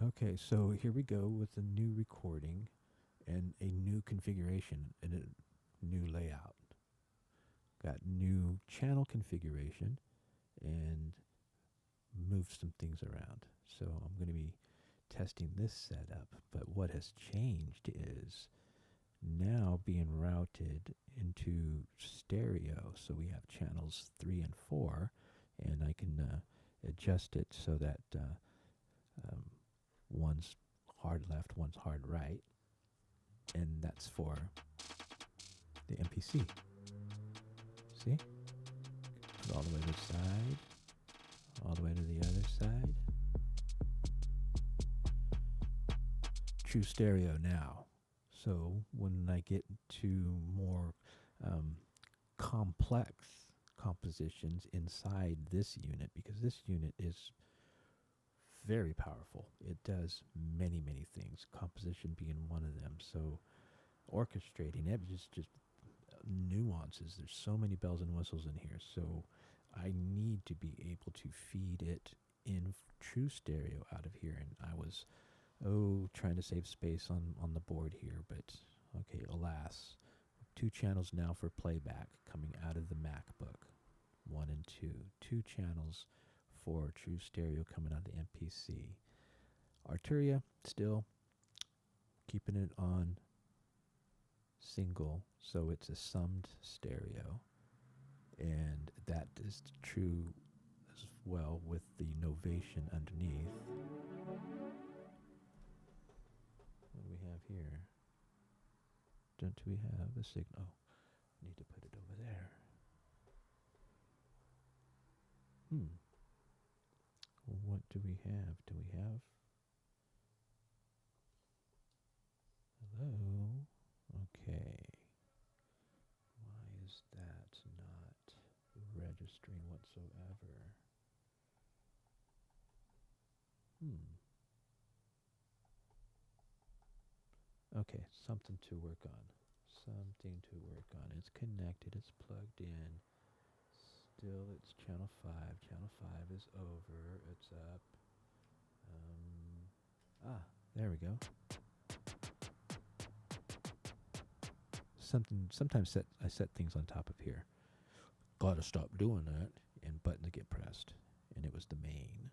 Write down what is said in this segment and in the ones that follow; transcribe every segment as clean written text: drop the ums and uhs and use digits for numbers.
Okay, so here we go with a new recording and a new configuration and a new layout. Got new channel configuration and moved some things around. So I'm going to be testing this setup. But what has changed is now being routed into stereo. So we have channels 3 and 4, and I can adjust it so that um, one's hard left, one's hard right, and that's for the MPC. See? Put all the way to the side, all the way to the other side. True stereo now. So when I get to more um, complex compositions inside this unit, because this unit is very powerful. It does many, many things, composition being one of them. So orchestrating it, just nuances. There's so many bells and whistles in here. So I need to be able to feed it in true stereo out of here. And I was, trying to save space on the board here. But okay, alas, 2 channels now for playback coming out of the MacBook. 1 and 2. 2 channels for true stereo coming out of the MPC. Arturia still keeping it on single, so it's a summed stereo, and that is true as well with the novation underneath. What do we have here? Don't we have a signal? Oh, need to put it over there. What do we have? Do we have? Hello? Okay. Why is that not registering whatsoever? Okay, something to work on. Something to work on. It's connected, it's plugged in. Still, it's channel 5. Channel 5 is over, it's up. There we go. Sometimes I set things on top of here. Gotta stop doing that, and buttons get pressed. And it was the main.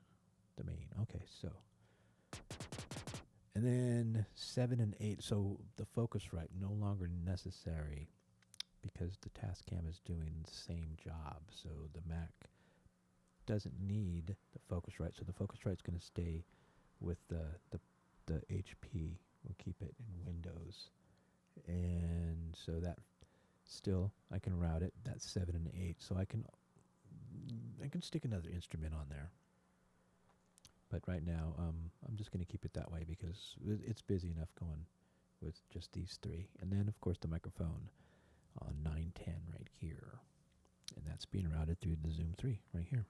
Okay, so. And then 7 and 8. So the Focusrite no longer necessary because the Tascam is doing the same job. So the Mac doesn't need the Focusrite. So the Focusrite's going to stay with the HP. We'll keep it in Windows. And so that still I can route it. That's 7 and 8. So I can stick another instrument on there. But right now, I'm just going to keep it that way because it's busy enough going with just these 3. And then, of course, the microphone on 910 right here. And that's being routed through the Zoom 3 right here.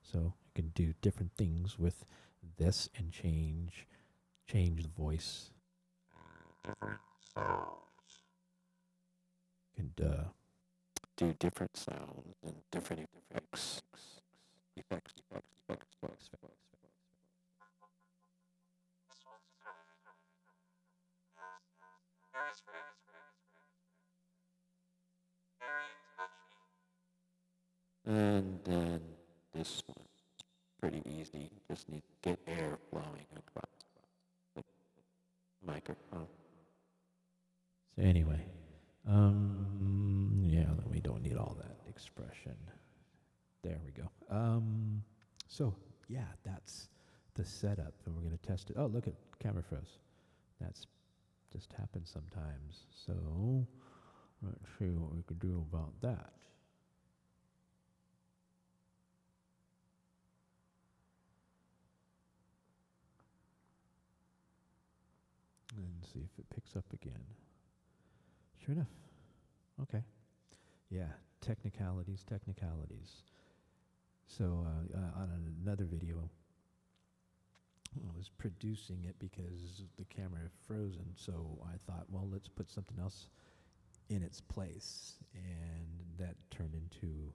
So I can do different things with this and change the voice. And do different sounds and different effects. And then this one, pretty easy. Just need to get air flowing across the microphone. So anyway, yeah, we don't need all that expression. There we go. So yeah, that's the setup, and we're gonna test it. Oh, look at camera froze. That's just happens sometimes. So let's see what we can do about that. And see if it picks up again. Sure enough. Okay. Yeah, technicalities. So on another video, I was producing it because the camera had frozen. So I thought, well, let's put something else in its place, and that turned into,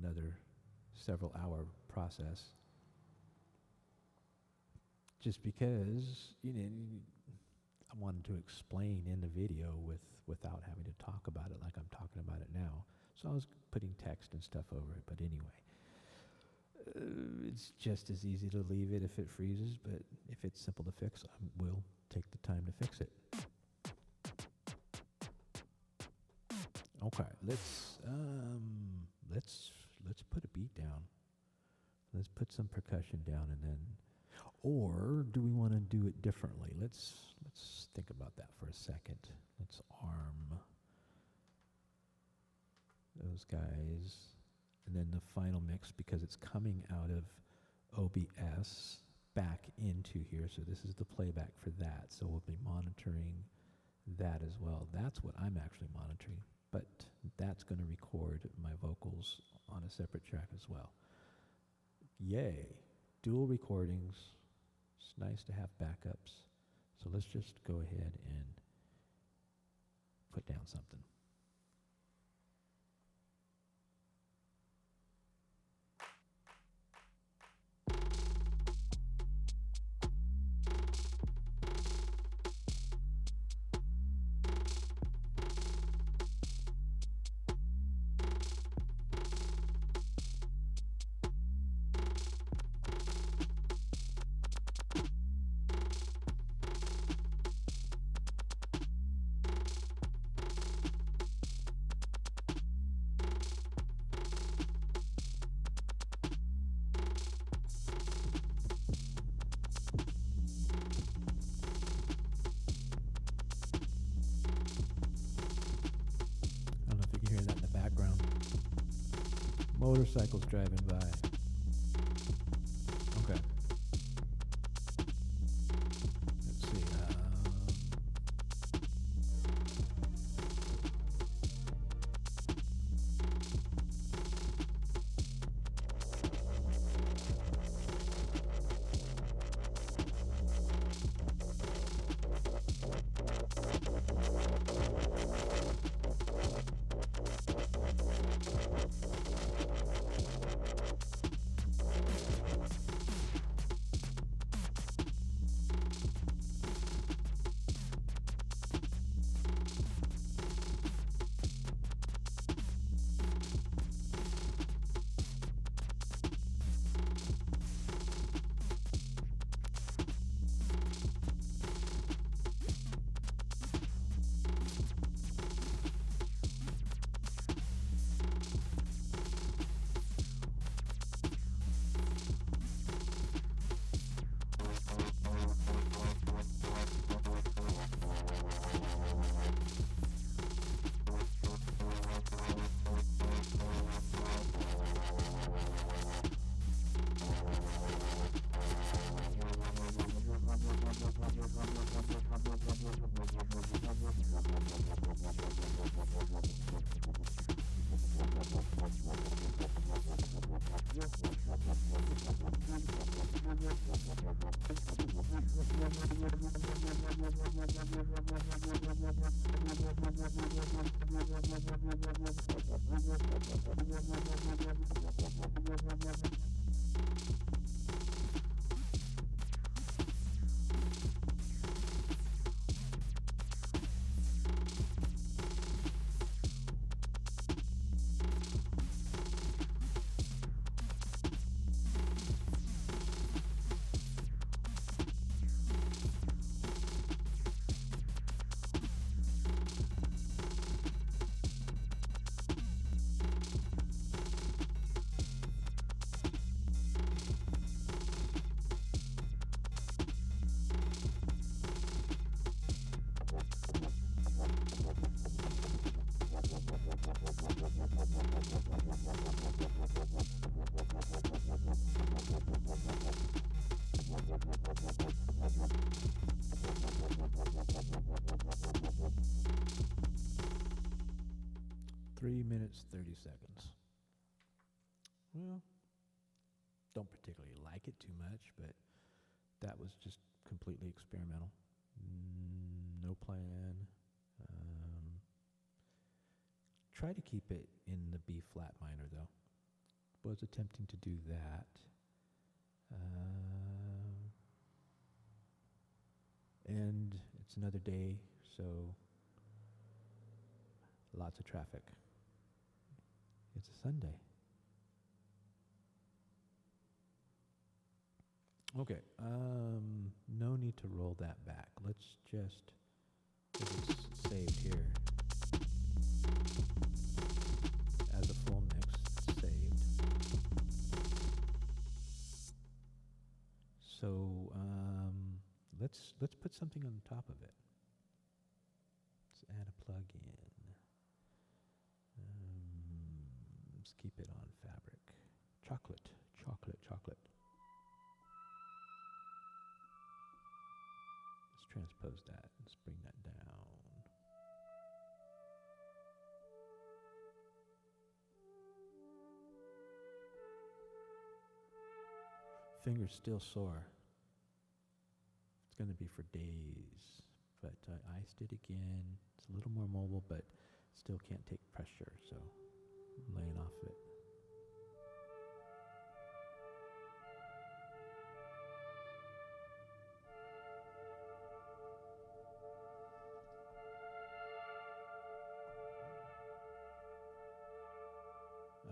another several-hour process. just because, I wanted to explain in the video without having to talk about it like I'm talking about it now. So I was putting text and stuff over it, but anyway. It's just as easy to leave it if it freezes, but if it's simple to fix, I will take the time to fix it. Okay, let's put a beat down. Let's put some percussion down, and then, or do we want to do it differently? Let's think about that for a second. Let's arm those guys, and then the final mix, because it's coming out of OBS back into here. So this is the playback for that. So we'll be monitoring that as well. That's what I'm actually monitoring, but that's going to record my vocals on a separate track as well. Yay, dual recordings. It's nice to have backups. So let's just go ahead and put down something. Motorcycles driving by. Okay. Let's see. 3 minutes, 30 seconds. Well, don't particularly like it too much, but that was just completely experimental. No plan. Try to keep it in the B flat minor, though. Was attempting to do that. It's another day, so lots of traffic. It's a Sunday. Okay, no need to roll that back. Let's just get it saved here as a full mix. It's saved. So let's put something on top of it. Let's add a plug-in. Let's keep it on fabric. Chocolate, chocolate, chocolate. Let's transpose that. Let's bring that down. Finger's still sore. It's going to be for days. But I iced it again. It's a little more mobile, but still can't take pressure, so I'm laying off it.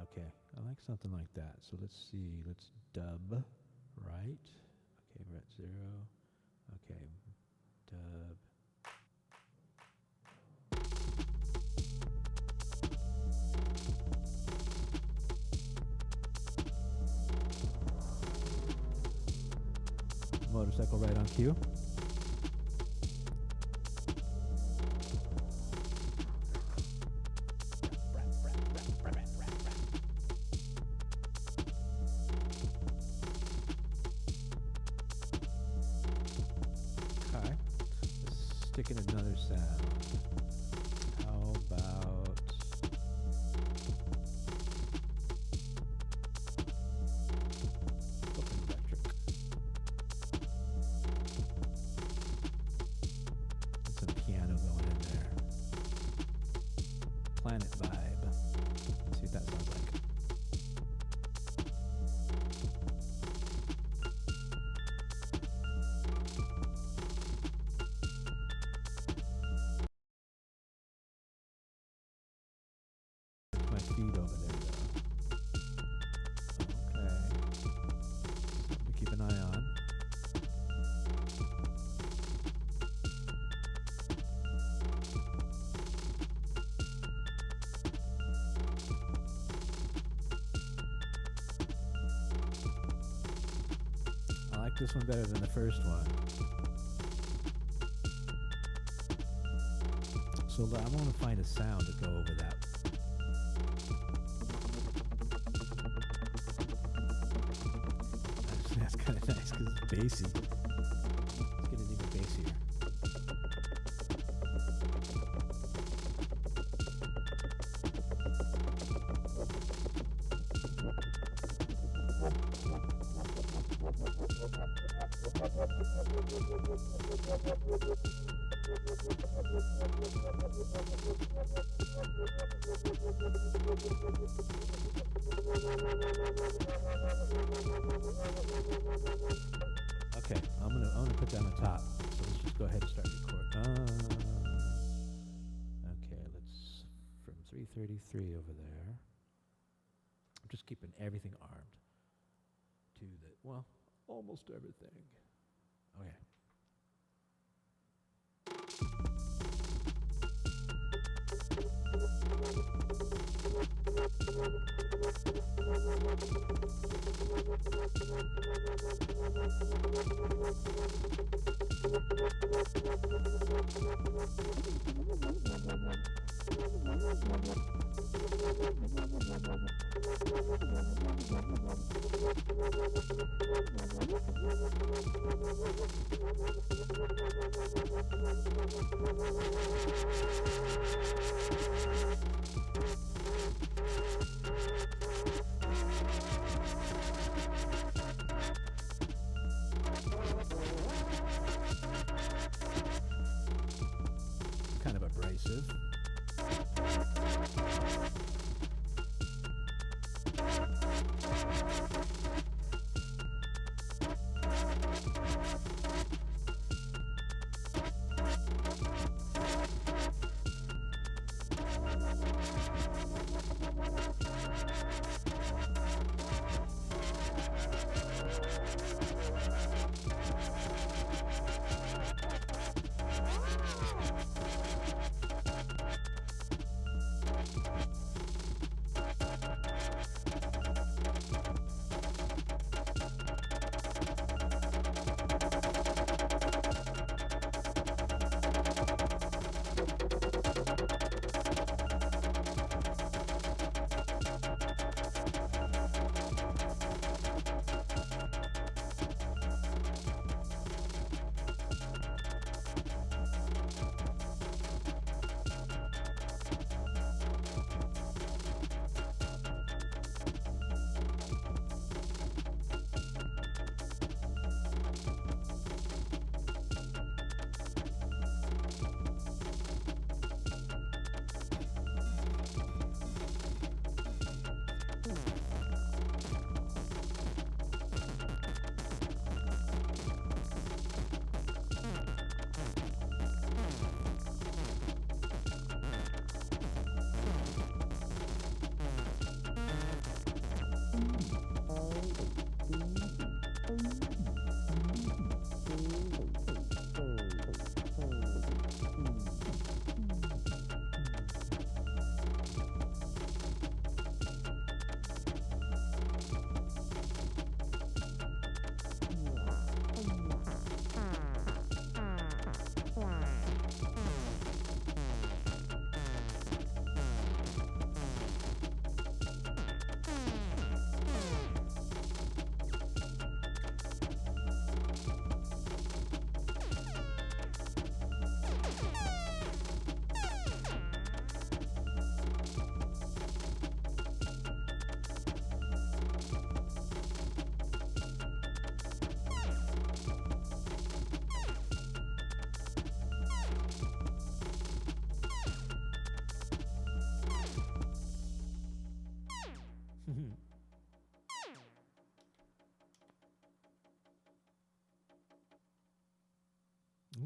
Okay, I like something like that. So let's see, let's dub, right? Okay, we're at 0. Okay, dub. Motorcycle right on cue. Okay, let's stick in another sound. How about something electric? Get some piano going in there. Planet vibe. Let's see what that sounds like. My feed over there though. Okay. Something to keep an eye on. I like this one better than the first one. So I want to find a sound to go over that. Actually, that's kind of nice because it's bassy. Let's get it even bassier. Okay, I'm gonna put that on top. So let's just go ahead and start recording. Okay, let's from 333 over there. I'm just keeping everything armed to the almost everything. Okay. Kind of abrasive.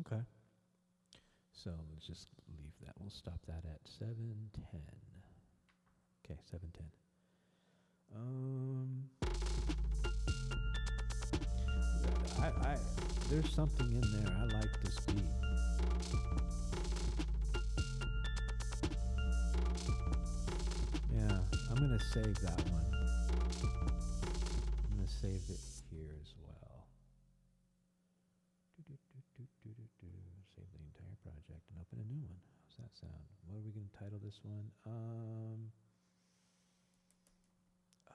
Okay. So let's just leave that. We'll stop that at 7:10. Okay, 7:10. I there's something in there. I like this beat. Yeah, I'm gonna save that one. I'm gonna save it here as well. Save the entire project and open a new one. How's that sound? What are we gonna title this one?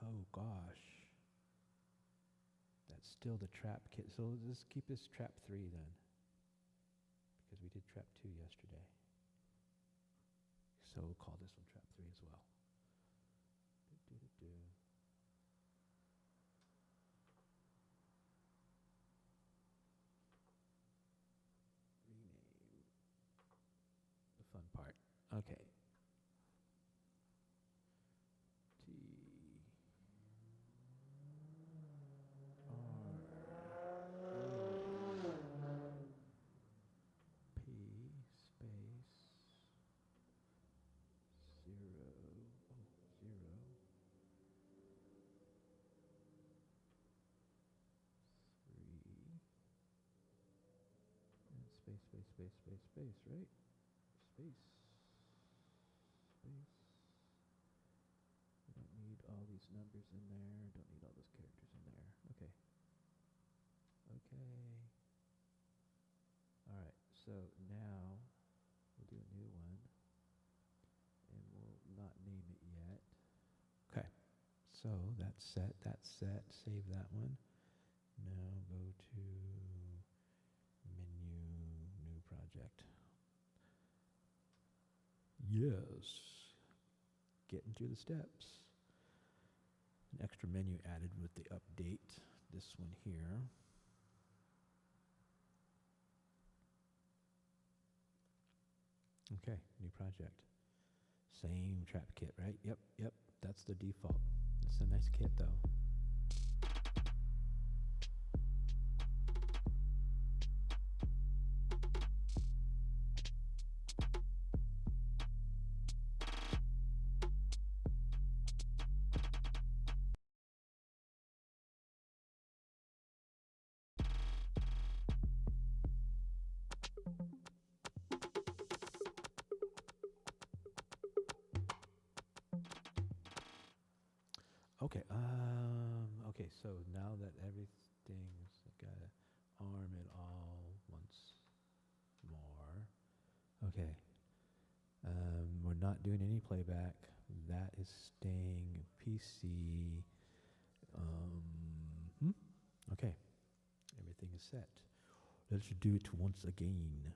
Oh gosh. That's still the trap kit. So let's keep this trap 3 then. Because we did trap 2 yesterday. So we'll call this one trap 3 as well. Rename the fun part. Okay. T P space 0 and space, right? Space. We don't need all these numbers in there. Don't need all those characters in there. Okay. All right. So now we'll do a new one, and we'll not name it yet. Okay. So that's set. Save that one. Now go to menu, new project. Yes. Getting through the steps. An extra menu added with the update. This one here. Okay, new project. Same trap kit, right? Yep. That's the default. It's a nice kit though. Okay, so now that everything's gotta arm it all once more. Okay. We're not doing any playback. That is staying PC. Okay. Everything is set. Let's do it once again.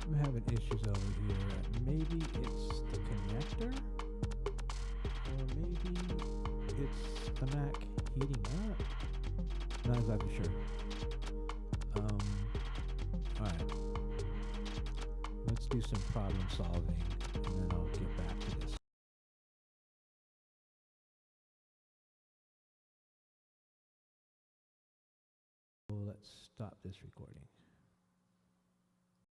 I'm having issues over here. Maybe it's the connector, or maybe it's the Mac heating up. Not exactly sure. Alright. Let's do some problem solving, and then I'll get back to this. So let's stop this recording.